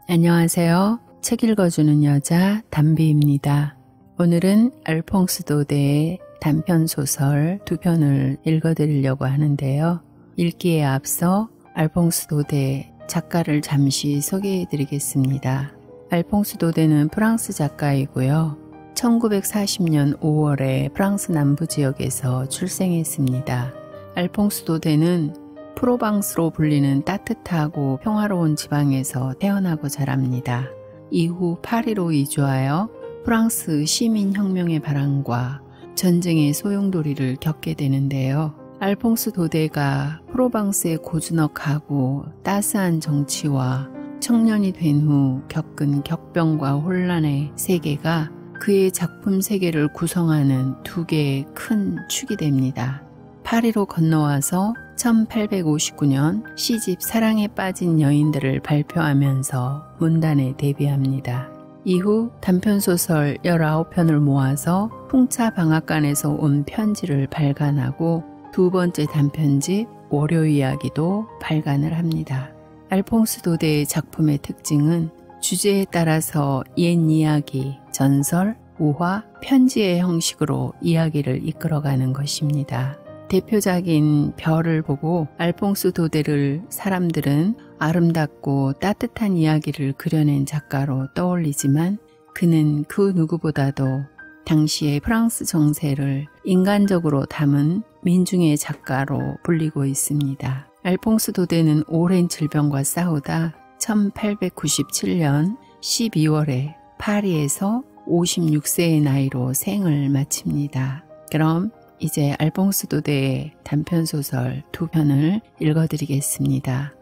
안녕하세요. 책 읽어주는 여자 담비입니다. 오늘은 알퐁스 도데의 단편소설 2편을 읽어드리려고 하는데요. 읽기에 앞서 알퐁스 도데 작가를 잠시 소개해드리겠습니다. 알퐁스 도데는 프랑스 작가이고요. 1940년 5월에 프랑스 남부 지역에서 출생했습니다. 알퐁스 도데는 프로방스로 불리는 따뜻하고 평화로운 지방에서 태어나고 자랍니다. 이후 파리로 이주하여 프랑스 시민혁명의 바람과 전쟁의 소용돌이를 겪게 되는데요. 알퐁스 도데가 프로방스에 고즈넉하고 따스한 정치와 청년이 된 후 겪은 격변과 혼란의 세계가 그의 작품 세계를 구성하는 두 개의 큰 축이 됩니다. 파리로 건너와서 1859년 시집 사랑에 빠진 여인들을 발표하면서 문단에 데뷔합니다. 이후 단편소설 19편을 모아서 풍차방앗간에서 온 편지를 발간하고 두 번째 단편집 월요 이야기도 발간을 합니다. 알퐁스 도데의 작품의 특징은 주제에 따라서 옛 이야기, 전설, 우화, 편지의 형식으로 이야기를 이끌어가는 것입니다. 대표작인 별을 보고 알퐁스 도데를 사람들은 아름답고 따뜻한 이야기를 그려낸 작가로 떠올리지만 그는 그 누구보다도 당시의 프랑스 정세를 인간적으로 담은 민중의 작가로 불리고 있습니다. 알퐁스 도데는 오랜 질병과 싸우다 1897년 12월에 파리에서 56세의 나이로 생을 마칩니다. 그럼 이제 알퐁스 도데의 단편소설 2편을 읽어드리겠습니다.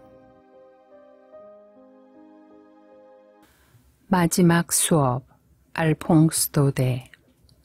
마지막 수업, 알퐁스 도데.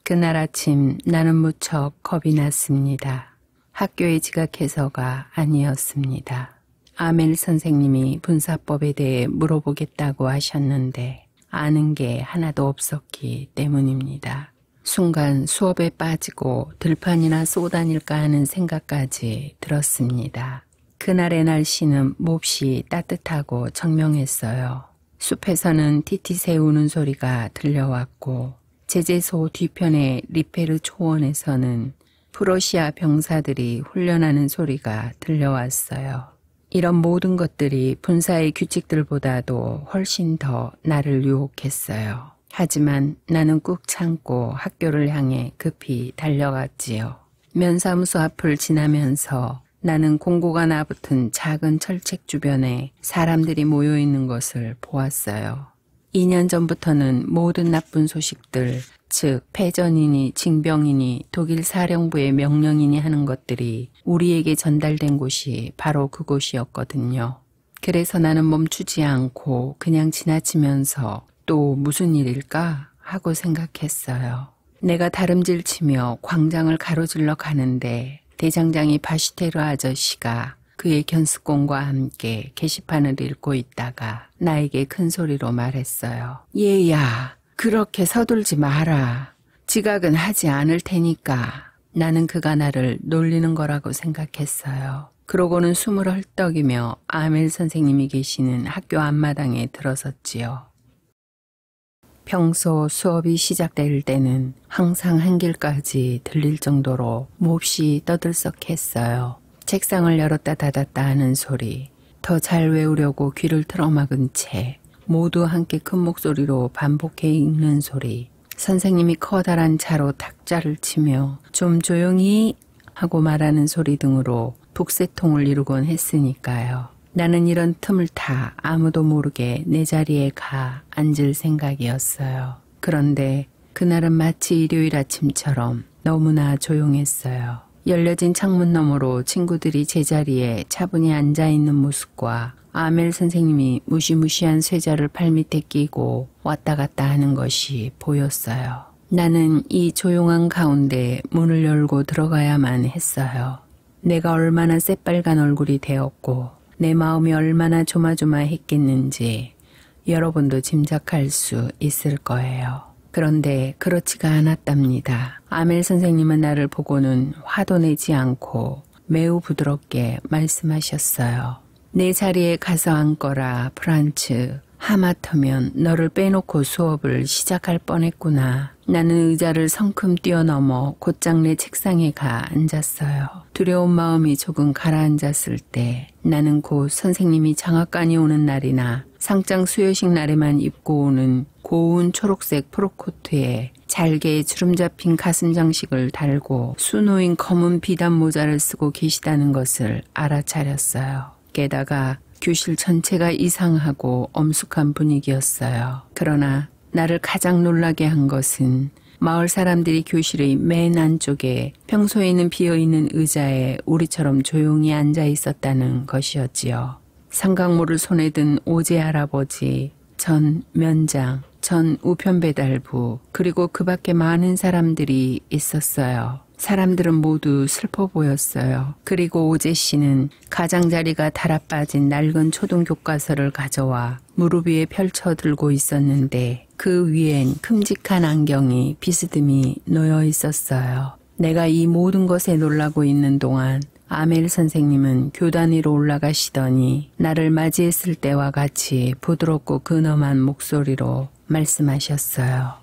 그날 아침 나는 무척 겁이 났습니다. 학교에 지각해서가 아니었습니다. 아멜 선생님이 분사법에 대해 물어보겠다고 하셨는데 아는 게 하나도 없었기 때문입니다. 순간 수업에 빠지고 들판이나 쏘다닐까 하는 생각까지 들었습니다. 그날의 날씨는 몹시 따뜻하고 청명했어요. 숲에서는 티티새 우는 소리가 들려왔고 제재소 뒤편의 리페르 초원에서는 프러시아 병사들이 훈련하는 소리가 들려왔어요. 이런 모든 것들이 분사의 규칙들보다도 훨씬 더 나를 유혹했어요. 하지만 나는 꾹 참고 학교를 향해 급히 달려갔지요. 면사무소 앞을 지나면서 나는 공고가 나붙은 작은 철책 주변에 사람들이 모여있는 것을 보았어요. 2년 전부터는 모든 나쁜 소식들, 즉 패전이니 징병이니 독일 사령부의 명령이니 하는 것들이 우리에게 전달된 곳이 바로 그곳이었거든요. 그래서 나는 멈추지 않고 그냥 지나치면서 또 무슨 일일까 하고 생각했어요. 내가 다름질 치며 광장을 가로질러 가는데 대장장이 바시테르 아저씨가 그의 견습공과 함께 게시판을 읽고 있다가 나에게 큰 소리로 말했어요. 얘야, 그렇게 서둘지 마라. 지각은 하지 않을 테니까. 나는 그가 나를 놀리는 거라고 생각했어요. 그러고는 숨을 헐떡이며 아멜 선생님이 계시는 학교 앞마당에 들어섰지요. 평소 수업이 시작될 때는 항상 한길까지 들릴 정도로 몹시 떠들썩했어요. 책상을 열었다 닫았다 하는 소리, 더 잘 외우려고 귀를 틀어막은 채 모두 함께 큰 목소리로 반복해 읽는 소리, 선생님이 커다란 차로 탁자를 치며 좀 조용히 하고 말하는 소리 등으로 북새통을 이루곤 했으니까요. 나는 이런 틈을 타 아무도 모르게 내 자리에 가 앉을 생각이었어요. 그런데 그날은 마치 일요일 아침처럼 너무나 조용했어요. 열려진 창문 너머로 친구들이 제자리에 차분히 앉아있는 모습과 아멜 선생님이 무시무시한 쇠자를 발밑에 끼고 왔다 갔다 하는 것이 보였어요. 나는 이 조용한 가운데 문을 열고 들어가야만 했어요. 내가 얼마나 새빨간 얼굴이 되었고 내 마음이 얼마나 조마조마했겠는지 여러분도 짐작할 수 있을 거예요. 그런데 그렇지가 않았답니다. 아멜 선생님은 나를 보고는 화도 내지 않고 매우 부드럽게 말씀하셨어요. 내 자리에 가서 앉거라, 프란츠. 하마터면 너를 빼놓고 수업을 시작할 뻔했구나. 나는 의자를 성큼 뛰어넘어 곧장 내 책상에 가 앉았어요. 두려운 마음이 조금 가라앉았을 때 나는 곧 선생님이 장학간이 오는 날이나 상장 수여식 날에만 입고 오는 고운 초록색 프로코트에 잘게 주름 잡힌 가슴 장식을 달고 수놓인 검은 비단 모자를 쓰고 계시다는 것을 알아차렸어요. 게다가 교실 전체가 이상하고 엄숙한 분위기였어요. 그러나 나를 가장 놀라게 한 것은 마을 사람들이 교실의 맨 안쪽에 평소에는 비어있는 의자에 우리처럼 조용히 앉아 있었다는 것이었지요. 삼각모를 손에 든 오제 할아버지, 전 면장, 전 우편배달부, 그리고 그 밖에 많은 사람들이 있었어요. 사람들은 모두 슬퍼 보였어요. 그리고 오제 씨는 가장자리가 달아빠진 낡은 초등 교과서를 가져와 무릎 위에 펼쳐 들고 있었는데 그 위엔 큼직한 안경이 비스듬히 놓여 있었어요. 내가 이 모든 것에 놀라고 있는 동안 아멜 선생님은 교단 위로 올라가시더니 나를 맞이했을 때와 같이 부드럽고 근엄한 목소리로 말씀하셨어요.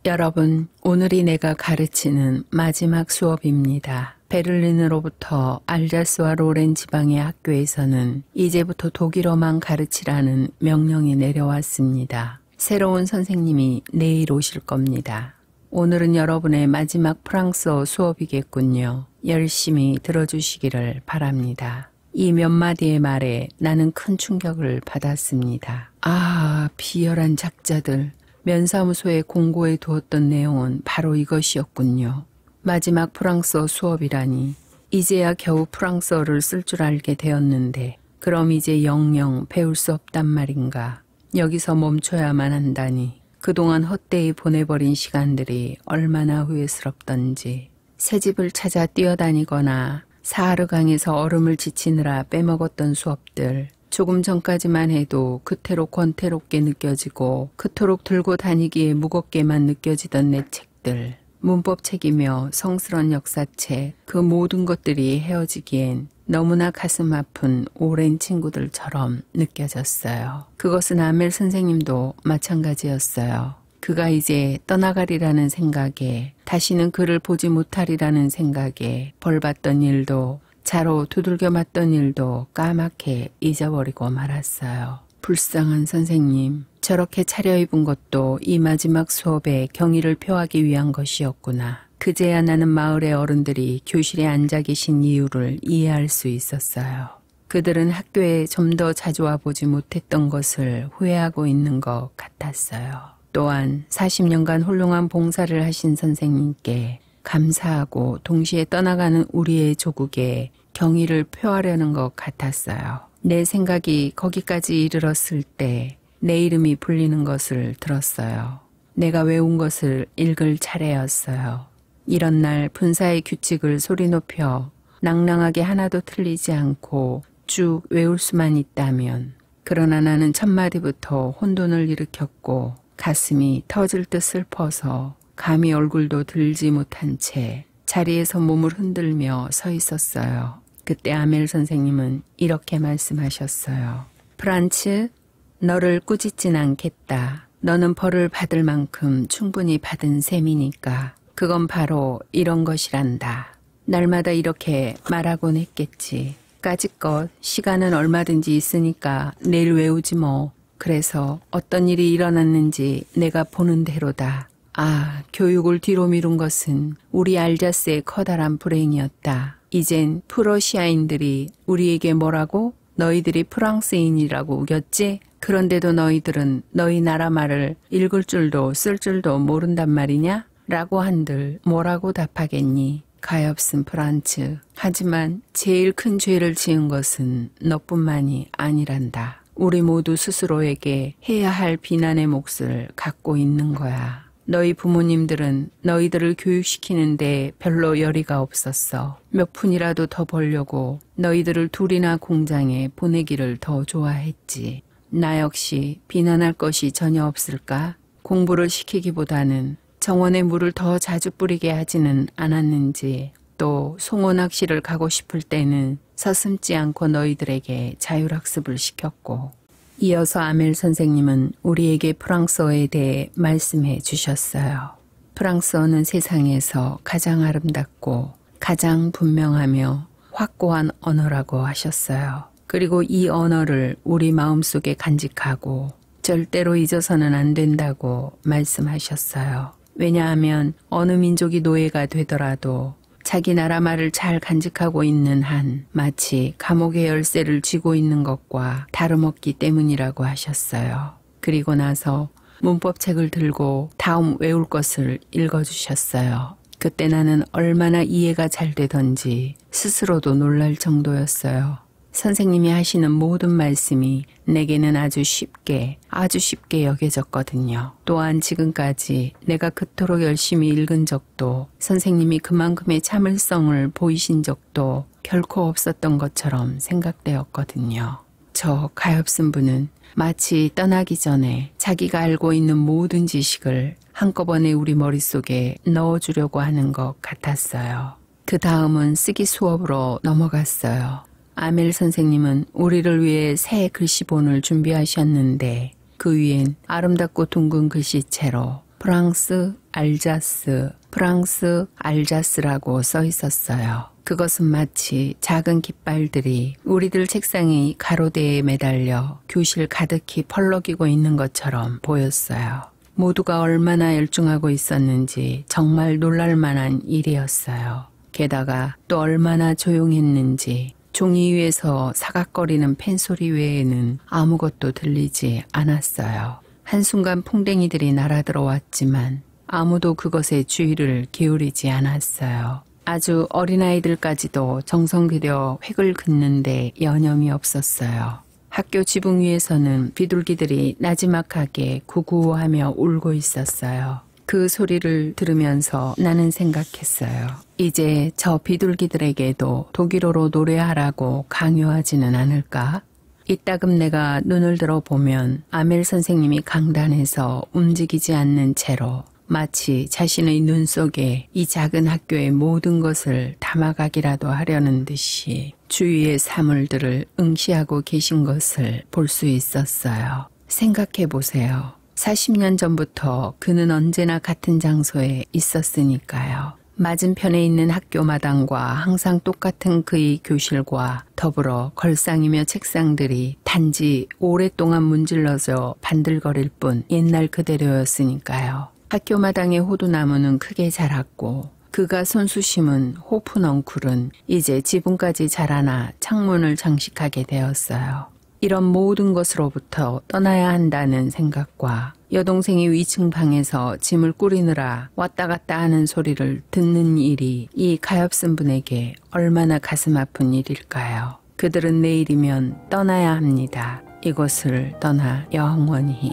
여러분, 오늘이 내가 가르치는 마지막 수업입니다. 베를린으로부터 알자스와 로렌 지방의 학교에서는 이제부터 독일어만 가르치라는 명령이 내려왔습니다. 새로운 선생님이 내일 오실 겁니다. 오늘은 여러분의 마지막 프랑스어 수업이겠군요. 열심히 들어주시기를 바랍니다. 이 몇 마디의 말에 나는 큰 충격을 받았습니다. 아, 비열한 작자들. 면사무소에 공고해 두었던 내용은 바로 이것이었군요. 마지막 프랑스어 수업이라니. 이제야 겨우 프랑스어를 쓸 줄 알게 되었는데 그럼 이제 영영 배울 수 없단 말인가. 여기서 멈춰야만 한다니. 그동안 헛되이 보내버린 시간들이 얼마나 후회스럽던지. 새집을 찾아 뛰어다니거나 사하르강에서 얼음을 지치느라 빼먹었던 수업들. 조금 전까지만 해도 그태록 권태롭게 느껴지고 그토록 들고 다니기에 무겁게만 느껴지던 내 책들. 문법책이며 성스러운 역사책, 그 모든 것들이 헤어지기엔 너무나 가슴 아픈 오랜 친구들처럼 느껴졌어요. 그것은 아멜 선생님도 마찬가지였어요. 그가 이제 떠나가리라는 생각에, 다시는 그를 보지 못하리라는 생각에 벌받던 일도 차로 두들겨 맞던 일도 까맣게 잊어버리고 말았어요. 불쌍한 선생님, 저렇게 차려입은 것도 이 마지막 수업에 경의를 표하기 위한 것이었구나. 그제야 나는 마을의 어른들이 교실에 앉아 계신 이유를 이해할 수 있었어요. 그들은 학교에 좀 더 자주 와보지 못했던 것을 후회하고 있는 것 같았어요. 또한 40년간 훌륭한 봉사를 하신 선생님께 감사하고 동시에 떠나가는 우리의 조국에 경의를 표하려는 것 같았어요. 내 생각이 거기까지 이르렀을 때 내 이름이 불리는 것을 들었어요. 내가 외운 것을 읽을 차례였어요. 이런 날 분사의 규칙을 소리 높여 낭낭하게 하나도 틀리지 않고 쭉 외울 수만 있다면. 그러나 나는 첫 마디부터 혼돈을 일으켰고 가슴이 터질 듯 슬퍼서 감히 얼굴도 들지 못한 채 자리에서 몸을 흔들며 서 있었어요. 그때 아멜 선생님은 이렇게 말씀하셨어요. 프란츠, 너를 꾸짖진 않겠다. 너는 벌을 받을 만큼 충분히 받은 셈이니까. 그건 바로 이런 것이란다. 날마다 이렇게 말하곤 했겠지. 까짓것 시간은 얼마든지 있으니까 내일 외우지 뭐. 그래서 어떤 일이 일어났는지 내가 보는 대로다. 아, 교육을 뒤로 미룬 것은 우리 알자스의 커다란 불행이었다. 이젠 프러시아인들이 우리에게 뭐라고? 너희들이 프랑스인이라고 우겼지? 그런데도 너희들은 너희 나라 말을 읽을 줄도 쓸 줄도 모른단 말이냐? 라고 한들 뭐라고 답하겠니? 가엾은 프란츠. 하지만 제일 큰 죄를 지은 것은 너뿐만이 아니란다. 우리 모두 스스로에게 해야 할 비난의 몫을 갖고 있는 거야. 너희 부모님들은 너희들을 교육시키는데 별로 열의가 없었어. 몇 푼이라도 더 벌려고 너희들을 둘이나 공장에 보내기를 더 좋아했지. 나 역시 비난할 것이 전혀 없을까? 공부를 시키기보다는 정원에 물을 더 자주 뿌리게 하지는 않았는지, 또 송어 낚시를 가고 싶을 때는 서슴지 않고 너희들에게 자율학습을 시켰고, 이어서 아멜 선생님은 우리에게 프랑스어에 대해 말씀해 주셨어요. 프랑스어는 세상에서 가장 아름답고 가장 분명하며 확고한 언어라고 하셨어요. 그리고 이 언어를 우리 마음속에 간직하고 절대로 잊어서는 안 된다고 말씀하셨어요. 왜냐하면 어느 민족이 노예가 되더라도 자기 나라 말을 잘 간직하고 있는 한 마치 감옥의 열쇠를 쥐고 있는 것과 다름없기 때문이라고 하셨어요. 그리고 나서 문법책을 들고 다음 외울 것을 읽어주셨어요. 그때 나는 얼마나 이해가 잘 되던지 스스로도 놀랄 정도였어요. 선생님이 하시는 모든 말씀이 내게는 아주 쉽게 여겨졌거든요. 또한 지금까지 내가 그토록 열심히 읽은 적도 선생님이 그만큼의 참을성을 보이신 적도 결코 없었던 것처럼 생각되었거든요. 저 가엾은 분은 마치 떠나기 전에 자기가 알고 있는 모든 지식을 한꺼번에 우리 머릿속에 넣어주려고 하는 것 같았어요. 그 다음은 쓰기 수업으로 넘어갔어요. 아멜 선생님은 우리를 위해 새 글씨본을 준비하셨는데 그 위엔 아름답고 둥근 글씨체로 프랑스 알자스라고 써 있었어요. 그것은 마치 작은 깃발들이 우리들 책상의 가로대에 매달려 교실 가득히 펄럭이고 있는 것처럼 보였어요. 모두가 얼마나 열중하고 있었는지 정말 놀랄만한 일이었어요. 게다가 또 얼마나 조용했는지 종이 위에서 사각거리는 펜소리 외에는 아무것도 들리지 않았어요. 한순간 풍뎅이들이 날아들어왔지만 아무도 그것에 주의를 기울이지 않았어요. 아주 어린아이들까지도 정성들여 획을 긋는데 여념이 없었어요. 학교 지붕 위에서는 비둘기들이 나지막하게 구구하며 울고 있었어요. 그 소리를 들으면서 나는 생각했어요. 이제 저 비둘기들에게도 독일어로 노래하라고 강요하지는 않을까? 이따금 내가 눈을 들어보면 아멜 선생님이 강단에서 움직이지 않는 채로 마치 자신의 눈 속에 이 작은 학교의 모든 것을 담아가기라도 하려는 듯이 주위의 사물들을 응시하고 계신 것을 볼 수 있었어요. 생각해 보세요. 40년 전부터 그는 언제나 같은 장소에 있었으니까요. 맞은편에 있는 학교 마당과 항상 똑같은 그의 교실과 더불어 걸상이며 책상들이 단지 오랫동안 문질러져 반들거릴 뿐 옛날 그대로였으니까요. 학교 마당의 호두나무는 크게 자랐고 그가 손수 심은 호프넝쿨은 이제 지붕까지 자라나 창문을 장식하게 되었어요. 이런 모든 것으로부터 떠나야 한다는 생각과 여동생이 위층 방에서 짐을 꾸리느라 왔다 갔다 하는 소리를 듣는 일이 이 가엾은 분에게 얼마나 가슴 아픈 일일까요? 그들은 내일이면 떠나야 합니다. 이곳을 떠나 영원히.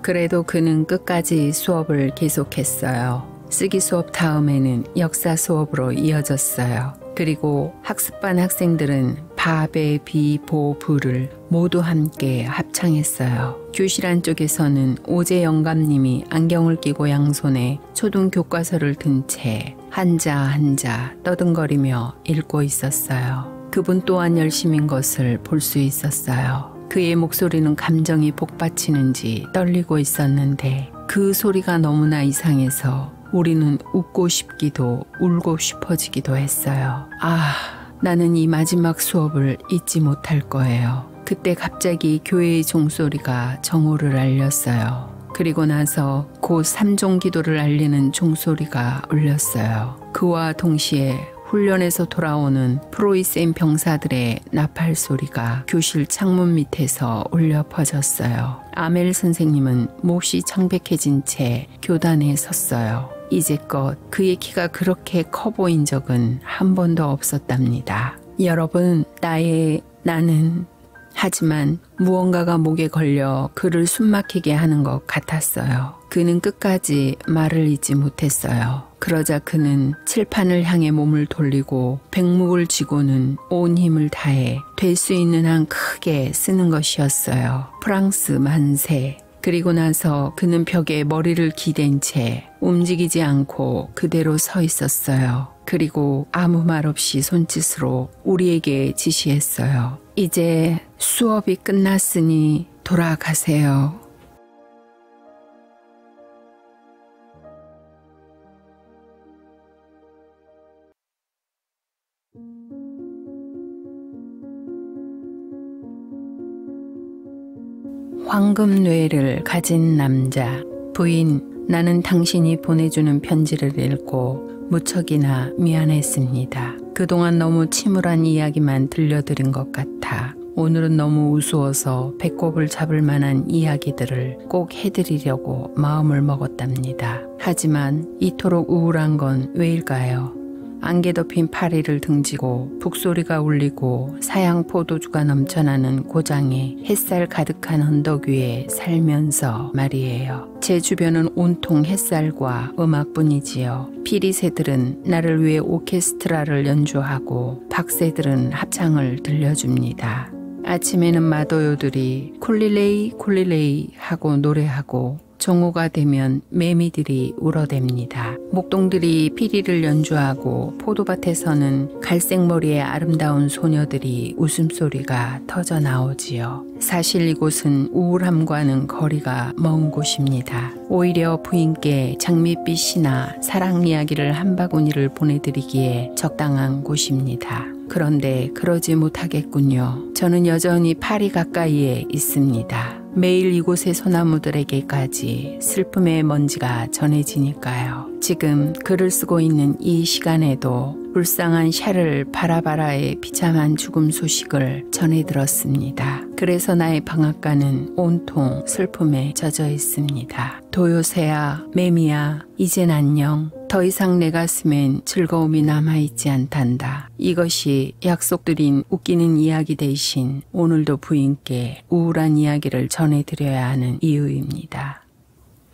그래도 그는 끝까지 수업을 계속했어요. 쓰기 수업 다음에는 역사 수업으로 이어졌어요. 그리고 학습반 학생들은 바베, 비, 보, 부를 모두 함께 합창했어요. 교실 안쪽에서는 오재 영감님이 안경을 끼고 양손에 초등 교과서를 든 채 한자 떠듬거리며 읽고 있었어요. 그분 또한 열심인 것을 볼 수 있었어요. 그의 목소리는 감정이 복받치는지 떨리고 있었는데 그 소리가 너무나 이상해서 우리는 웃고 싶기도 울고 싶어지기도 했어요. 나는 이 마지막 수업을 잊지 못할 거예요. 그때 갑자기 교회의 종소리가 정오를 알렸어요. 그리고 나서 곧 삼종 기도를 알리는 종소리가 울렸어요. 그와 동시에 훈련에서 돌아오는 프로이센 병사들의 나팔 소리가 교실 창문 밑에서 울려 퍼졌어요. 아멜 선생님은 몹시 창백해진 채 교단에 섰어요. 이제껏 그의 키가 그렇게 커 보인 적은 한 번도 없었답니다. 여러분, 나는 하지만 무언가가 목에 걸려 그를 숨막히게 하는 것 같았어요. 그는 끝까지 말을 잇지 못했어요. 그러자 그는 칠판을 향해 몸을 돌리고 백묵을 쥐고는 온 힘을 다해 될 수 있는 한 크게 쓰는 것이었어요. 프랑스 만세. 그리고 나서 그는 벽에 머리를 기댄 채 움직이지 않고 그대로 서 있었어요. 그리고 아무 말 없이 손짓으로 우리에게 지시했어요. 이제 수업이 끝났으니 돌아가세요. 황금뇌를 가진 남자. 부인, 나는 당신이 보내주는 편지를 읽고 무척이나 미안했습니다. 그동안 너무 침울한 이야기만 들려드린 것 같아 오늘은 너무 우스워서 배꼽을 잡을 만한 이야기들을 꼭 해드리려고 마음을 먹었답니다. 하지만 이토록 우울한 건 왜일까요? 안개 덮인 파리를 등지고 북소리가 울리고 사양 포도주가 넘쳐나는 고장에 햇살 가득한 언덕 위에 살면서 말이에요. 제 주변은 온통 햇살과 음악뿐이지요. 피리새들은 나를 위해 오케스트라를 연주하고 박새들은 합창을 들려줍니다. 아침에는 마도요들이 쿨릴레이 쿨릴레이 하고 노래하고 정오가 되면 매미들이 울어댑니다. 목동들이 피리를 연주하고 포도밭에서는 갈색머리의 아름다운 소녀들이 웃음소리가 터져 나오지요. 사실 이곳은 우울함과는 거리가 먼 곳입니다. 오히려 부인께 장밋빛이나 사랑 이야기를 한 바구니를 보내드리기에 적당한 곳입니다. 그런데 그러지 못하겠군요. 저는 여전히 파리 가까이에 있습니다. 매일 이곳의 소나무들에게까지 슬픔의 먼지가 전해지니까요. 지금 글을 쓰고 있는 이 시간에도 불쌍한 샤를 바라바라의 비참한 죽음 소식을 전해 들었습니다. 그래서 나의 방앗간은 온통 슬픔에 젖어 있습니다. 도요새야, 매미야, 이젠 안녕. 더 이상 내 가슴엔 즐거움이 남아있지 않단다. 이것이 약속드린 웃기는 이야기 대신 오늘도 부인께 우울한 이야기를 전해드려야 하는 이유입니다.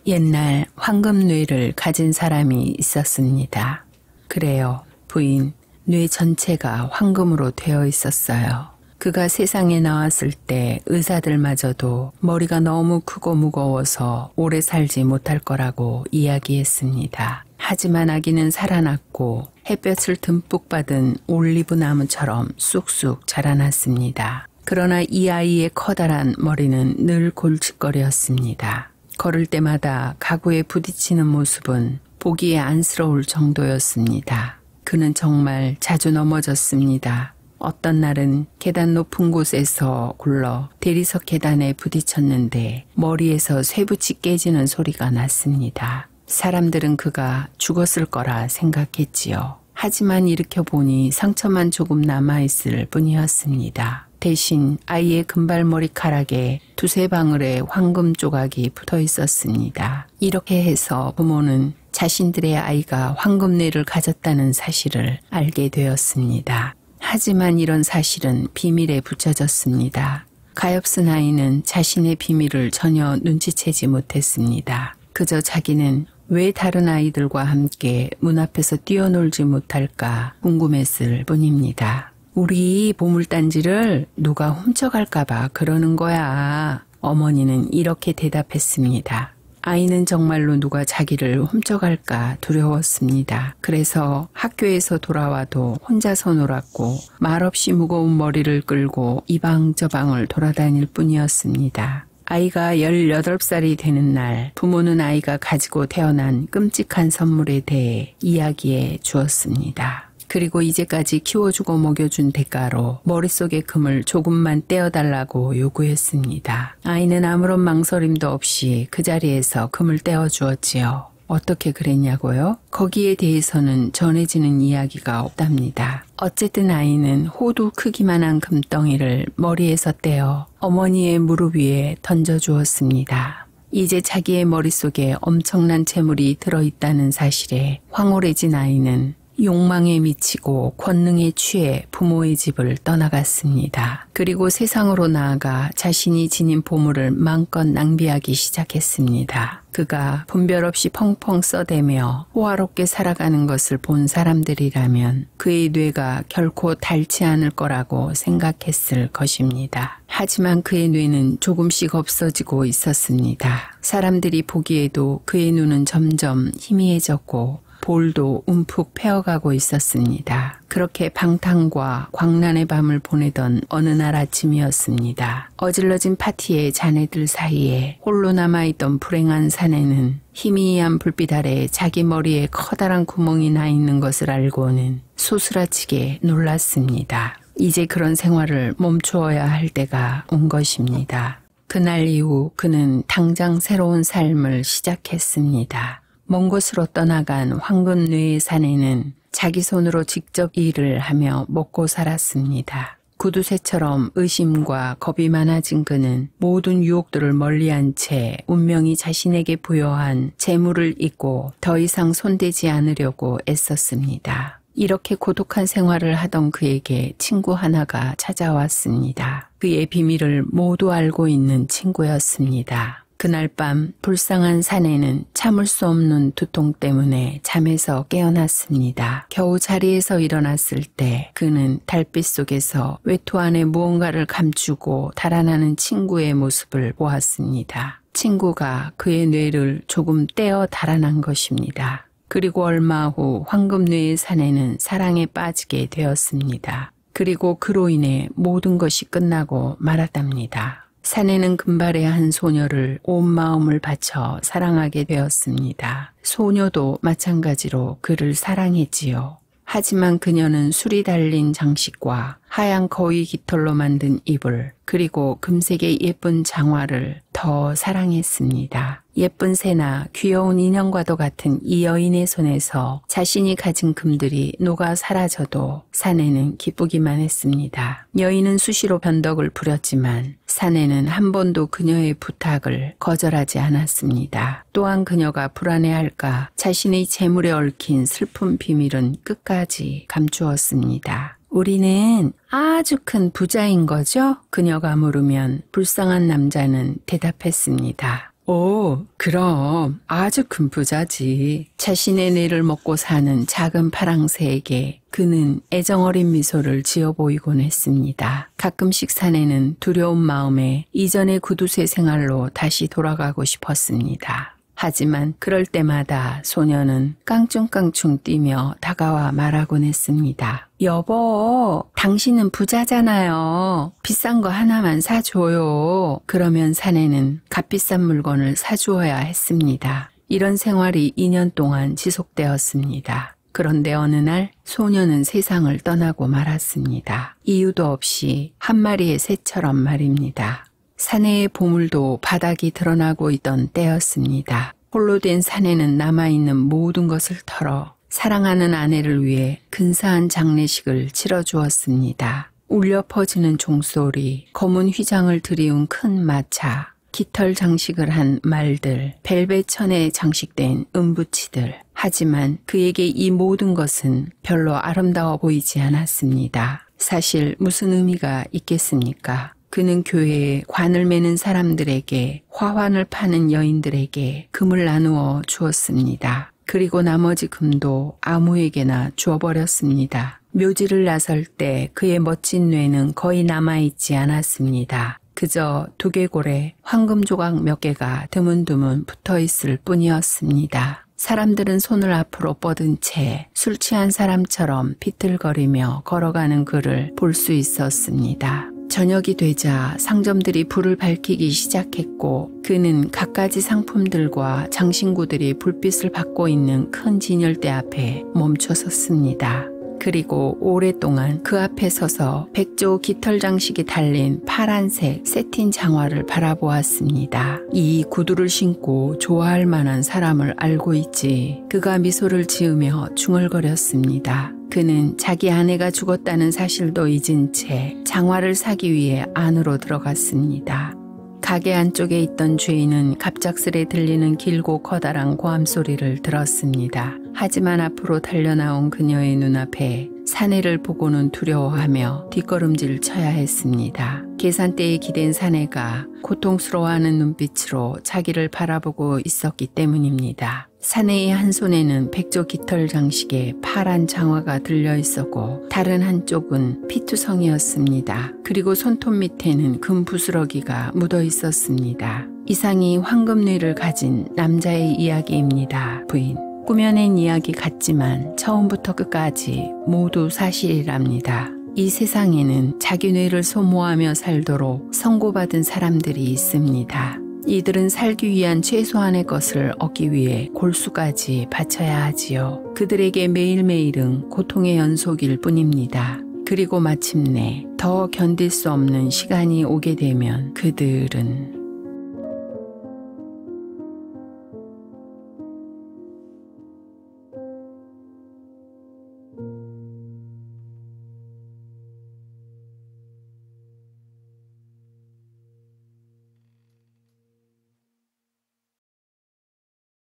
옛날 황금뇌를 가진 사람이 있었습니다. 그래요, 부인. 뇌 전체가 황금으로 되어 있었어요. 그가 세상에 나왔을 때 의사들마저도 머리가 너무 크고 무거워서 오래 살지 못할 거라고 이야기했습니다. 하지만 아기는 살아났고 햇볕을 듬뿍 받은 올리브 나무처럼 쑥쑥 자라났습니다. 그러나 이 아이의 커다란 머리는 늘 골칫거리였습니다. 걸을 때마다 가구에 부딪히는 모습은 보기에 안쓰러울 정도였습니다. 그는 정말 자주 넘어졌습니다. 어떤 날은 계단 높은 곳에서 굴러 대리석 계단에 부딪혔는데 머리에서 쇠붙이 깨지는 소리가 났습니다. 사람들은 그가 죽었을 거라 생각했지요. 하지만 일으켜보니 상처만 조금 남아있을 뿐이었습니다. 대신 아이의 금발머리카락에 두세 방울의 황금 조각이 붙어 있었습니다. 이렇게 해서 부모는 자신들의 아이가 황금뇌를 가졌다는 사실을 알게 되었습니다. 하지만 이런 사실은 비밀에 붙여졌습니다. 가엾은 아이는 자신의 비밀을 전혀 눈치채지 못했습니다. 그저 자기는 왜 다른 아이들과 함께 문 앞에서 뛰어놀지 못할까 궁금했을 뿐입니다. 우리 보물단지를 누가 훔쳐갈까봐 그러는 거야. 어머니는 이렇게 대답했습니다. 아이는 정말로 누가 자기를 훔쳐갈까 두려웠습니다. 그래서 학교에서 돌아와도 혼자서 놀았고 말없이 무거운 머리를 끌고 이방저방을 돌아다닐 뿐이었습니다. 아이가 18살이 되는 날 부모는 아이가 가지고 태어난 끔찍한 선물에 대해 이야기해 주었습니다. 그리고 이제까지 키워주고 먹여준 대가로 머릿속의 금을 조금만 떼어달라고 요구했습니다. 아이는 아무런 망설임도 없이 그 자리에서 금을 떼어주었지요. 어떻게 그랬냐고요? 거기에 대해서는 전해지는 이야기가 없답니다. 어쨌든 아이는 호두 크기만한 금덩이를 머리에서 떼어 어머니의 무릎 위에 던져주었습니다. 이제 자기의 머릿속에 엄청난 재물이 들어있다는 사실에 황홀해진 아이는 욕망에 미치고 권능에 취해 부모의 집을 떠나갔습니다. 그리고 세상으로 나아가 자신이 지닌 보물을 마음껏 낭비하기 시작했습니다. 그가 분별 없이 펑펑 써대며 호화롭게 살아가는 것을 본 사람들이라면 그의 뇌가 결코 닳지 않을 거라고 생각했을 것입니다. 하지만 그의 뇌는 조금씩 없어지고 있었습니다. 사람들이 보기에도 그의 눈은 점점 희미해졌고 볼도 움푹 패어가고 있었습니다. 그렇게 방탕과 광란의 밤을 보내던 어느 날 아침이었습니다. 어질러진 파티의 자네들 사이에 홀로 남아있던 불행한 사내는 희미한 불빛 아래 자기 머리에 커다란 구멍이 나 있는 것을 알고는 소스라치게 놀랐습니다. 이제 그런 생활을 멈추어야 할 때가 온 것입니다. 그날 이후 그는 당장 새로운 삶을 시작했습니다. 먼 곳으로 떠나간 황금뇌의 사내는 자기 손으로 직접 일을 하며 먹고 살았습니다. 구두쇠처럼 의심과 겁이 많아진 그는 모든 유혹들을 멀리한 채 운명이 자신에게 부여한 재물을 잊고 더 이상 손대지 않으려고 애썼습니다. 이렇게 고독한 생활을 하던 그에게 친구 하나가 찾아왔습니다. 그의 비밀을 모두 알고 있는 친구였습니다. 그날 밤 불쌍한 사내는 참을 수 없는 두통 때문에 잠에서 깨어났습니다. 겨우 자리에서 일어났을 때 그는 달빛 속에서 외투 안에 무언가를 감추고 달아나는 친구의 모습을 보았습니다. 친구가 그의 뇌를 조금 떼어 달아난 것입니다. 그리고 얼마 후 황금뇌의 사내는 사랑에 빠지게 되었습니다. 그리고 그로 인해 모든 것이 끝나고 말았답니다. 사내는 금발의 한 소녀를 온 마음을 바쳐 사랑하게 되었습니다. 소녀도 마찬가지로 그를 사랑했지요. 하지만 그녀는 술이 달린 장식과 하얀 거위 깃털로 만든 이불 그리고 금색의 예쁜 장화를 더 사랑했습니다. 예쁜 새나 귀여운 인형과도 같은 이 여인의 손에서 자신이 가진 금들이 녹아 사라져도 사내는 기쁘기만 했습니다. 여인은 수시로 변덕을 부렸지만 사내는 한 번도 그녀의 부탁을 거절하지 않았습니다. 또한 그녀가 불안해할까 자신의 재물에 얽힌 슬픈 비밀은 끝까지 감추었습니다. 우리는 아주 큰 부자인 거죠? 그녀가 물으면 불쌍한 남자는 대답했습니다. 오, 그럼 아주 큰 부자지. 자신의 뇌를 먹고 사는 작은 파랑새에게 그는 애정어린 미소를 지어 보이곤 했습니다. 가끔씩 사내는 두려운 마음에 이전의 구두쇠 생활로 다시 돌아가고 싶었습니다. 하지만 그럴 때마다 소녀는 깡충깡충 뛰며 다가와 말하곤 했습니다. 여보, 당신은 부자잖아요. 비싼 거 하나만 사줘요. 그러면 사내는 값비싼 물건을 사주어야 했습니다. 이런 생활이 2년 동안 지속되었습니다. 그런데 어느 날 소녀는 세상을 떠나고 말았습니다. 이유도 없이 한 마리의 새처럼 말입니다. 사내의 보물도 바닥이 드러나고 있던 때였습니다. 홀로 된 사내는 남아있는 모든 것을 털어 사랑하는 아내를 위해 근사한 장례식을 치러주었습니다. 울려 퍼지는 종소리, 검은 휘장을 들이운 큰 마차, 깃털 장식을 한 말들, 벨벳 천에 장식된 은부치들. 하지만 그에게 이 모든 것은 별로 아름다워 보이지 않았습니다. 사실 무슨 의미가 있겠습니까? 그는 교회에 관을 매는 사람들에게, 화환을 파는 여인들에게 금을 나누어 주었습니다. 그리고 나머지 금도 아무에게나 주어버렸습니다. 묘지를 나설 때 그의 멋진 뇌는 거의 남아있지 않았습니다. 그저 두개골에 황금 조각 몇 개가 드문드문 붙어있을 뿐이었습니다. 사람들은 손을 앞으로 뻗은 채 술 취한 사람처럼 비틀거리며 걸어가는 그를 볼 수 있었습니다. 저녁이 되자 상점들이 불을 밝히기 시작했고 그는 갖가지 상품들과 장신구들이 불빛을 받고 있는 큰 진열대 앞에 멈춰 섰습니다. 그리고 오랫동안 그 앞에 서서 백조 깃털 장식이 달린 파란색 세틴 장화를 바라보았습니다. 이 구두를 신고 좋아할 만한 사람을 알고 있지. 그가 미소를 지으며 중얼거렸습니다. 그는 자기 아내가 죽었다는 사실도 잊은 채 장화를 사기 위해 안으로 들어갔습니다. 가게 안쪽에 있던 주인은 갑작스레 들리는 길고 커다란 고함 소리를 들었습니다. 하지만 앞으로 달려나온 그녀의 눈앞에 사내를 보고는 두려워하며 뒷걸음질 쳐야 했습니다. 계산대에 기댄 사내가 고통스러워하는 눈빛으로 자기를 바라보고 있었기 때문입니다. 사내의 한 손에는 백조 깃털 장식에 파란 장화가 들려 있었고 다른 한쪽은 피투성이었습니다. 그리고 손톱 밑에는 금 부스러기가 묻어 있었습니다. 이상이 황금뇌를 가진 남자의 이야기입니다, 부인. 꾸며낸 이야기 같지만 처음부터 끝까지 모두 사실이랍니다. 이 세상에는 자기 뇌를 소모하며 살도록 선고받은 사람들이 있습니다. 이들은 살기 위한 최소한의 것을 얻기 위해 골수까지 바쳐야 하지요. 그들에게 매일매일은 고통의 연속일 뿐입니다. 그리고 마침내 더 견딜 수 없는 시간이 오게 되면 그들은